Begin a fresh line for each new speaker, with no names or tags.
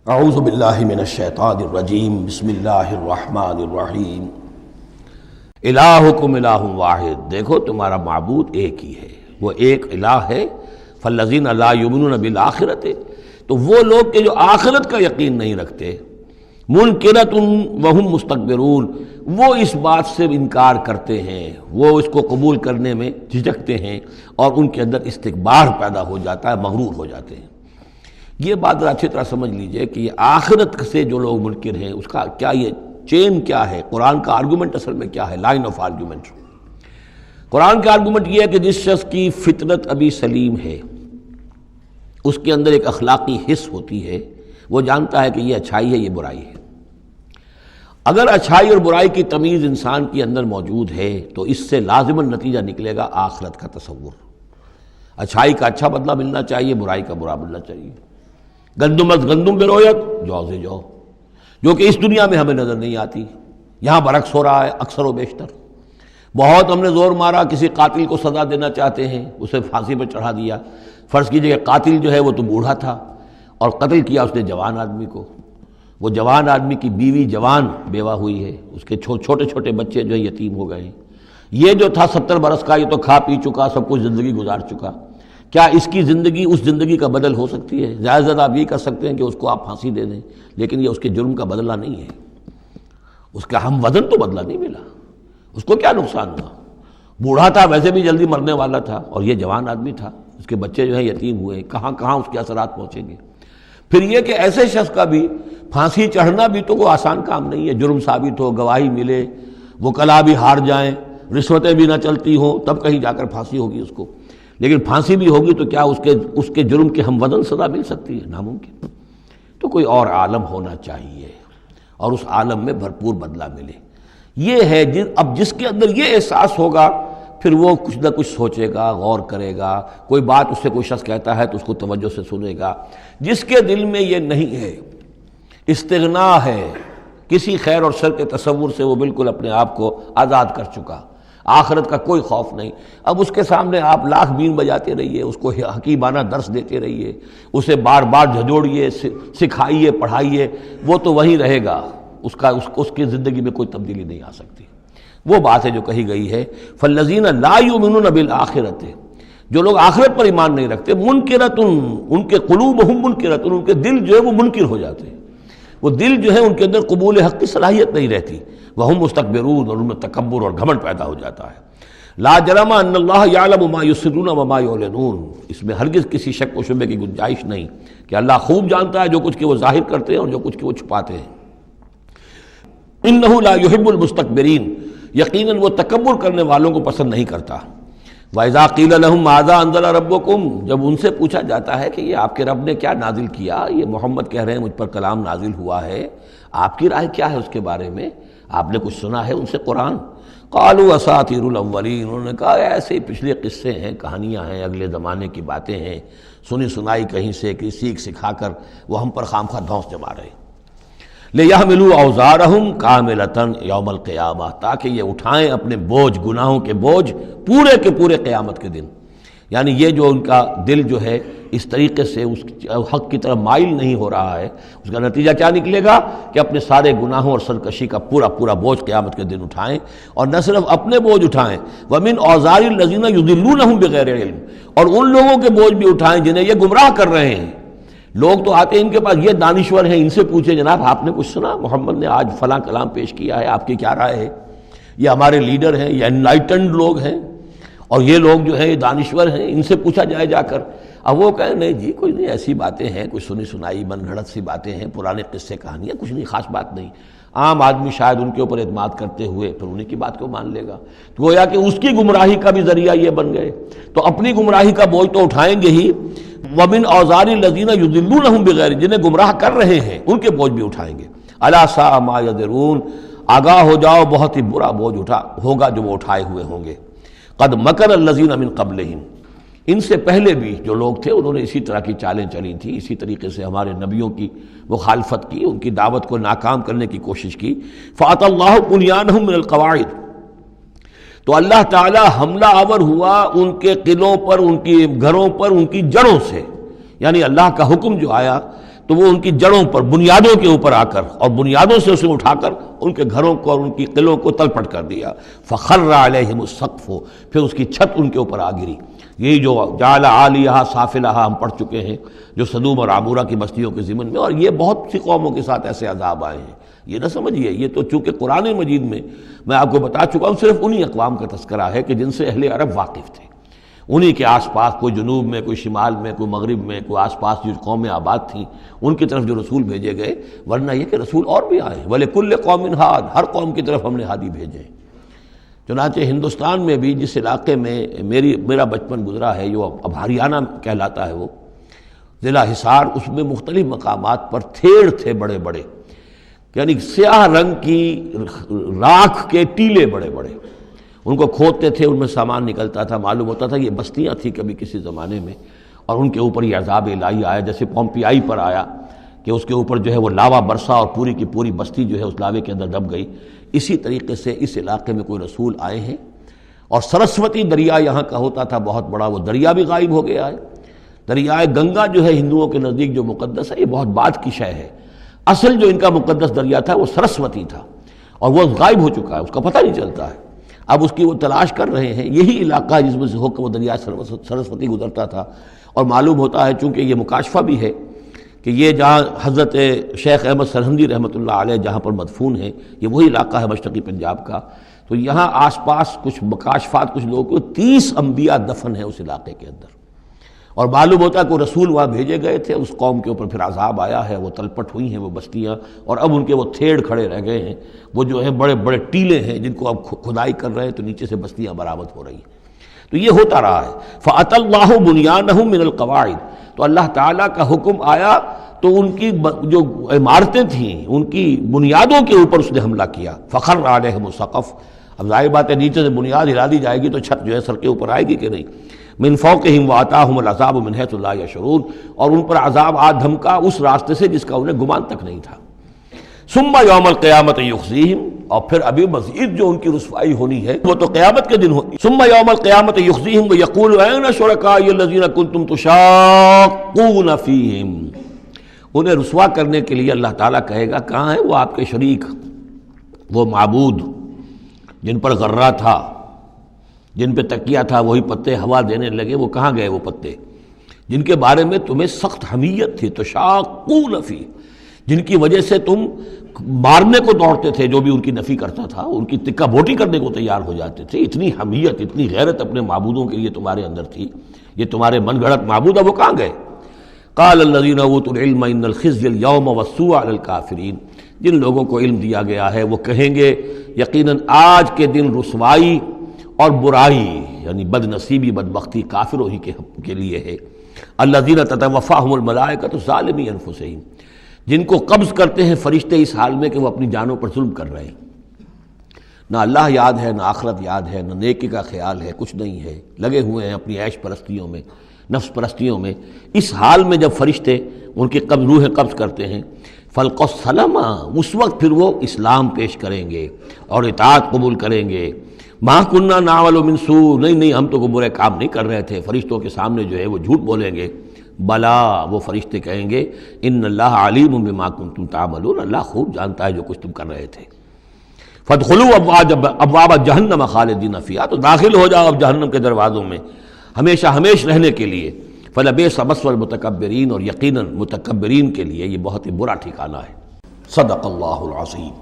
اعوذ باللہ من الشیطان الرجیم بسم اللہ الرحمن الرحیم الہکم الہ واحد، دیکھو تمہارا معبود ایک ہی ہے، وہ ایک الہ ہے۔ فالذین لا یؤمنون بالآخرۃ، تو وہ لوگ کہ جو آخرت کا یقین نہیں رکھتے، منکرۃ وہم مستکبرون، وہ اس بات سے انکار کرتے ہیں، وہ اس کو قبول کرنے میں جھجکتے ہیں اور ان کے اندر استکبار پیدا ہو جاتا ہے، مغرور ہو جاتے ہیں۔ یہ بات اچھی طرح سمجھ لیجئے کہ یہ آخرت سے جو لوگ منکر ہیں اس کا کیا یہ چین کیا ہے، قرآن کا آرگومنٹ اصل میں کیا ہے، لائن آف آرگومنٹ۔ قرآن کا آرگومنٹ یہ ہے کہ جس شخص کی فطرت ابھی سلیم ہے، اس کے اندر ایک اخلاقی حس ہوتی ہے، وہ جانتا ہے کہ یہ اچھائی ہے، یہ برائی ہے۔ اگر اچھائی اور برائی کی تمیز انسان کے اندر موجود ہے تو اس سے لازماً نتیجہ نکلے گا آخرت کا تصور۔ اچھائی کا اچھا بدلہ ملنا چاہیے، برائی کا برا ملنا چاہیے۔ گندم از گندم بے رویت، جو سے جو، جو کہ اس دنیا میں ہمیں نظر نہیں آتی، یہاں برعکس ہو رہا ہے اکثر و بیشتر۔ بہت ہم نے زور مارا، کسی قاتل کو سزا دینا چاہتے ہیں، اسے پھانسی پر چڑھا دیا۔ فرض کیجئے کہ قاتل جو ہے وہ تو بوڑھا تھا اور قتل کیا اس نے جوان آدمی کو، وہ جوان آدمی کی بیوی جوان بیوہ ہوئی ہے، اس کے چھوٹے چھوٹے بچے جو یتیم ہو گئے ہیں۔ یہ جو تھا 70 برس کا، یہ تو کھا پی چکا، سب کچھ زندگی گزار چکا، کیا اس کی زندگی اس زندگی کا بدل ہو سکتی ہے؟ زیادہ سے زیادہ آپ یہ کر سکتے ہیں کہ اس کو آپ پھانسی دے دیں، لیکن یہ اس کے جرم کا بدلہ نہیں ہے، اس کا ہم وزن تو بدلہ نہیں ملا۔ اس کو کیا نقصان ہوا؟ بوڑھا تھا، ویسے بھی جلدی مرنے والا تھا، اور یہ جوان آدمی تھا، اس کے بچے جو ہیں یتیم ہوئے، کہاں کہاں اس کے اثرات پہنچیں گے۔ پھر یہ کہ ایسے شخص کا بھی پھانسی چڑھنا بھی تو کوئی آسان کام نہیں ہے، جرم ثابت ہو، گواہی ملے، وکلاء بھی ہار جائیں، رشوتیں بھی نہ چلتی ہوں، تب کہیں جا کر پھانسی ہوگی اس کو۔ لیکن پھانسی بھی ہوگی تو کیا اس کے جرم کے ہم وزن سزا مل سکتی ہے؟ ناممکن۔ تو کوئی اور عالم ہونا چاہیے اور اس عالم میں بھرپور بدلہ ملے۔ یہ ہے اب جس کے اندر یہ احساس ہوگا، پھر وہ کچھ نہ کچھ سوچے گا، غور کرے گا، کوئی بات اس سے کوئی شخص کہتا ہے تو اس کو توجہ سے سنے گا۔ جس کے دل میں یہ نہیں ہے، استغنا ہے، کسی خیر اور شر کے تصور سے وہ بالکل اپنے آپ کو آزاد کر چکا، آخرت کا کوئی خوف نہیں، اب اس کے سامنے آپ لاکھ بین بجاتے رہیے، اس کو حکیمانہ درس دیتے رہیے، اسے بار بار جھنجھوڑیے، سکھائیے، پڑھائیے، وہ تو وہیں رہے گا، اس کی زندگی میں کوئی تبدیلی نہیں آ سکتی۔ وہ بات ہے جو کہی گئی ہے فالذین لا یؤمنون بالآخرۃ، جو لوگ آخرت پر ایمان نہیں رکھتے، منکرۃ، ان کے قلوبہم منکرۃ، ان کے دل جو ہے وہ منکر ہو جاتے ہیں، وہ دل جو ہے ان کے اندر قبول حق کی صلاحیت نہیں رہتی، وہم مستکبرون، اور ان میں تکبر اور گھمنڈ پیدا ہو جاتا ہے۔ لا جرم ان اللہ یعلم ما یسرون وما یعلنون، اس میں ہرگز کسی شک و شبے کی گنجائش نہیں کہ اللہ خوب جانتا ہے جو کچھ کہ وہ ظاہر کرتے ہیں اور جو کچھ کہ وہ چھپاتے ہیں۔ انہ لا یحب المستکبرین، یقیناً وہ تکبر کرنے والوں کو پسند نہیں کرتا۔ وَإِذَا قِيلَ لَهُمْ مَاذَا أَنزَلَ رَبُّكُمْ، جب ان سے پوچھا جاتا ہے کہ یہ آپ کے رب نے کیا نازل کیا، یہ محمد کہہ رہے ہیں مجھ پر کلام نازل ہوا ہے، آپ کی رائے کیا ہے اس کے بارے میں، آپ نے کچھ سنا ہے ان سے قرآن؟ قالوا اساطیر الاولین، انہوں نے کہا ایسے ہی پچھلے قصے ہیں، کہانیاں ہیں، اگلے زمانے کی باتیں ہیں، سنی سنائی کہیں سے، کسی سیکھ سکھا کر وہ ہم پر خامخواہ دھونس جما رہے ہیں۔ لِيَحْمِلُوا أَوْزَارَهُمْ كَامِلَةً يَوْمَ الْقِيَامَةِ، تاکہ یہ اٹھائیں اپنے بوجھ، گناہوں کے بوجھ پورے کے پورے قیامت کے دن۔ یعنی یہ جو ان کا دل جو ہے اس طریقے سے اس حق کی طرف مائل نہیں ہو رہا ہے، اس کا نتیجہ کیا نکلے گا کہ اپنے سارے گناہوں اور سرکشی کا پورا بوجھ قیامت کے دن اٹھائیں، اور نہ صرف اپنے بوجھ اٹھائیں، وَمِنْ أَوْزَارِ الَّذِينَ يُضِلُّونَهُمْ بِغَيْرِ عِلْمٍ، اور ان لوگوں کے بوجھ بھی اٹھائیں جنہیں یہ گمراہ کر رہے ہیں۔ لوگ تو آتے ہیں ان کے پاس، یہ دانشور ہیں، ان سے پوچھیں جناب آپ نے کچھ سنا، محمد نے آج فلاں کلام پیش کیا ہے، آپ کی کیا رائے ہے؟ یہ ہمارے لیڈر ہیں، یہ انلائٹنڈ لوگ ہیں، اور یہ لوگ جو ہیں یہ دانشور ہیں، ان سے پوچھا جائے جا کر۔ اب وہ کہیں نہیں جی کوئی نہیں، ایسی باتیں ہیں، کچھ سنی سنائی من گھڑت سی باتیں ہیں، پرانے قصے کہانیاں، کچھ نہیں، خاص بات نہیں۔ عام آدمی شاید ان کے اوپر اعتماد کرتے ہوئے پھر انہیں کی بات کو مان لے گا، تو گویا کہ اس کی گمراہی کا بھی ذریعہ یہ بن گئے، تو اپنی گمراہی کا بوجھ تو اٹھائیں گے ہی، وَمِنْ أَوْزَارِ الَّذِينَ يُضِلُّونَهُمْ بِغَيْرِ، جنہیں گمراہ کر رہے ہیں ان کے بوجھ بھی اٹھائیں گے۔ أَلَا سَاءَ مَا يَزِرُونَ، آگاہ ہو جاؤ بہت ہی برا بوجھ ہوگا جو وہ اٹھائے ہوئے ہوں گے۔ قَدْ مَكَرَ الَّذِينَ مِنْ قَبْلِهِمْ، ان سے پہلے بھی جو لوگ تھے انہوں نے اسی طرح کی چالیں چلی تھیں، اسی طریقے سے ہمارے نبیوں کی مخالفت کی، ان کی دعوت کو ناکام کرنے کی کوشش کی۔ فَأَتَى اللَّهُ بُنْيَانَهُم مِنَ الْقَوَاعِدِ، تو اللہ تعالی حملہ آور ہوا ان کے قلعوں پر، ان کی گھروں پر، ان کی جڑوں سے، یعنی اللہ کا حکم جو آیا تو وہ ان کی جڑوں پر، بنیادوں کے اوپر آ کر، اور بنیادوں سے اسے اٹھا کر ان کے گھروں کو اور ان کی قلعوں کو تلپٹ کر دیا. فخر علیہم السقف، پھر اس کی چھت ان کے اوپر آ گری. یہی جو جعل عالیہا سافلہا ہم پڑھ چکے ہیں، جو سدوم اور عمورہ کی بستیوں کے ضمن میں، اور یہ بہت سی قوموں کے ساتھ ایسے عذاب آئے ہیں. یہ نہ سمجھیے، یہ تو چونکہ قرآن مجید میں آپ کو بتا چکا ہوں، صرف انہی اقوام کا تذکرہ ہے کہ جن سے اہل عرب واقف تھے، انہی کے آس پاس، کوئی جنوب میں، کوئی شمال میں، کوئی مغرب میں، کوئی آس پاس جو قومیں آباد تھیں ان کی طرف جو رسول بھیجے گئے. ورنہ یہ کہ رسول اور بھی آئے، وَلِكُلِّ قَوْمٍ ہاد، ہر قوم کی طرف ہم نے ہادی بھیجے. چنانچہ ہندوستان میں بھی جس علاقے میں میرا بچپن گزرا ہے، جو اب ہریانہ کہلاتا ہے، وہ ضلع حصار، اس میں مختلف مقامات پر تھیڑ تھے بڑے بڑے، یعنی سیاہ رنگ کی راکھ کے ٹیلے بڑے بڑے، ان کو کھودتے تھے، ان میں سامان نکلتا تھا. معلوم ہوتا تھا یہ بستیاں تھیں کبھی کسی زمانے میں، اور ان کے اوپر یہ عذاب الہی آیا، جیسے پومپیائی پر آیا کہ اس کے اوپر جو ہے وہ لاوا برسا اور پوری کی پوری بستی جو ہے اس لاوے کے اندر دب گئی. اسی طریقے سے اس علاقے میں کوئی رسول آئے ہیں، اور سرسوتی دریا یہاں کا ہوتا تھا بہت بڑا، وہ دریا بھی غائب ہو گیا ہے. دریائے گنگا جو ہے ہندوؤں کے نزدیک جو مقدس ہے، یہ بہت بعد کی شے ہے. اصل جو ان کا مقدس دریا تھا وہ سرسوتی تھا، اور وہ غائب ہو چکا ہے، اس کا پتہ نہیں چلتا ہے. اب اس کی وہ تلاش کر رہے ہیں. یہی علاقہ ہے جس میں سے ہو کر وہ دریا سرسوتی گزرتا تھا. اور معلوم ہوتا ہے چونکہ یہ مکاشفہ بھی ہے کہ یہ جہاں حضرت شیخ احمد سرہندی رحمۃ اللہ علیہ جہاں پر مدفون ہیں، یہ وہی علاقہ ہے مشرقی پنجاب کا. تو یہاں آس پاس کچھ مکاشفات، کچھ لوگوں کو 30 انبیاء دفن ہیں اس علاقے کے اندر. اور معلوم ہوتا ہے کہ رسول وہاں بھیجے گئے تھے، اس قوم کے اوپر پھر عذاب آیا ہے، وہ تلپٹ ہوئی ہیں وہ بستیاں، اور اب ان کے وہ تھیڑ کھڑے رہ گئے ہیں. وہ جو ہیں بڑے بڑے ٹیلے ہیں جن کو اب کھدائی کر رہے ہیں تو نیچے سے بستیاں برآمد ہو رہی ہیں. تو یہ ہوتا رہا ہے. فَأَتَى اللَّهُ بُنْيَانَهُم مِّنَ الْقَوَاعِدِ، تو اللہ تعالیٰ کا حکم آیا تو ان کی جو عمارتیں تھیں ان کی بنیادوں کے اوپر اس نے حملہ کیا. فَخَرَّ عَلَيْهِمُ السَّقْفُ، اب ظاہر بات ہے نیچے سے بنیاد ہلا دی جائے گی تو چھت جو ہے سر کے اوپر آئے گی کہ نہیں. من فوقہم وآتاہم العذاب من حیث لا یشعرون، اور ان پر عذاب آ دھمکا اس راستے سے جس کا انہیں گمان تک نہیں تھا. ثم یوم القیامت یخزیہم، اور پھر ابھی مزید جو ان کی رسوائی ہونی ہے وہ تو قیامت کے دن ہوگی. ثم یوم القیامت یخزیہم ویقول این شرکائی الذین کنتم تشاقون فیہم، انہیں رسوا کرنے کے لیے اللہ تعالیٰ کہے گا کہاں ہے وہ آپ کے شریک، وہ معبود جن پر غرہ تھا، جن پہ تکیہ تھا، وہی پتے ہوا دینے لگے، وہ کہاں گئے وہ پتے جن کے بارے میں تمہیں سخت حمیت تھی. تشاقون فی، جن کی وجہ سے تم مارنے کو دوڑتے تھے جو بھی ان کی نفی کرتا تھا، ان کی تکہ بوٹی کرنے کو تیار ہو جاتے تھے. اتنی حمیت، اتنی غیرت اپنے معبودوں کے لیے تمہارے اندر تھی. یہ تمہارے من گھڑت معبود اب وہ کہاں گئے؟ قال الذین اوتوا العلم ان الخزي اليوم والسوء على الكافرین، جن لوگوں کو علم دیا گیا ہے وہ کہیں گے یقیناً آج کے دن رسوائی اور برائی، یعنی بد نصیبی، بدبختی کافروں ہی کے لیے ہے. الذین تتوفاہم الملائکۃ ظالمی انفسہم، جن کو قبض کرتے ہیں فرشتے اس حال میں کہ وہ اپنی جانوں پر ظلم کر رہے ہیں. نہ اللہ یاد ہے، نہ آخرت یاد ہے، نہ نیکی کا خیال ہے، کچھ نہیں ہے، لگے ہوئے ہیں اپنی عیش پرستیوں میں، نفس پرستیوں میں. اس حال میں جب فرشتے ان کی روح قبض کرتے ہیں، فَالْقَوْ السَّلَامَ، اس وقت پھر وہ اسلام پیش کریں گے اور اطاعت قبول کریں گے. مَا كُنَّا نَعْمَلُ مِن سُوءٍ، نہیں ہم تو کوئی برے کام نہیں کر رہے تھے. فرشتوں کے سامنے جو ہے وہ جھوٹ بولیں گے. بلا، وہ فرشتے کہیں گے ان اللہ علیم بما کنتم تعملون، اللہ خوب جانتا ہے جو کچھ تم کر رہے تھے. فادخلوا ابواب جہنم خالدین فیہا، تو داخل ہو جاؤ اب جہنم کے دروازوں میں ہمیشہ ہمیش رہنے کے لیے. فلبئس مثوى المتکبرین، اور یقیناً متکبرین کے لیے یہ بہت ہی برا ٹھکانہ ہے. صدق اللہ العظیم.